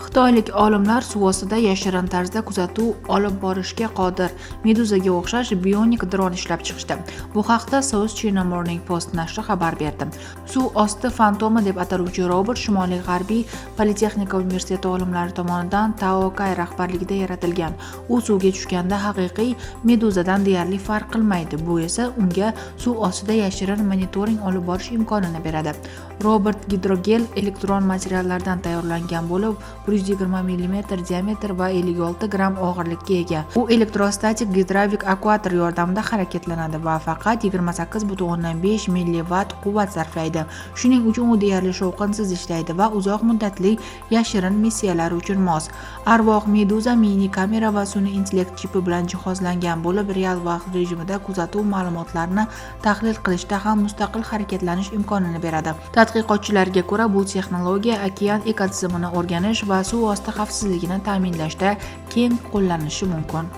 Xitoylik olimlar suv ostida yashirin tarzda kuzatuv olib borishga qodir meduzaga o'xshash bionik dron ishlab chiqishdi. Bu haqda South China Morning Post nashri xabar berdi. Suv osti fantomi deb ataluvchi robot Shimoliy G'arbiy Politexnika universiteti olimlari tomonidan Tao Kai rahbarligida yaratilgan. U suvga tushganda haqiqiy meduzadan deyarli farq qilmaydi. Bu esa unga suv ostida yashirin monitoring olib borish imkonini beradi. Robot gidrogel elektron materiallardan tayyorlangan bo'lib, 120 mm diametr va 56 gramm og'irlikka ega. U elektrostatik gidravlik aktuator yordamida harakatlanadi va faqat 28,5 millivatt quvvat sarflaydi. Shuning uchun u deyarli shovqinsiz ishlaydi va uzoq muddatli yashirin missiyalar uchun mos. Arvoh meduza mini kamera va sun'iy intellekt chipi bilan jihozlangan bo'lib, real vaqt rejimida kuzatuv ma'lumotlarini tahlil qilishda ham mustaqil harakatlanish imkonini beradi. Tadqiqotchilarga ko'ra, bu texnologiya okean ekotizimini o'rganish va suv osti xavfsizligini ta'minlashda keng qo'llanilishi mumkin.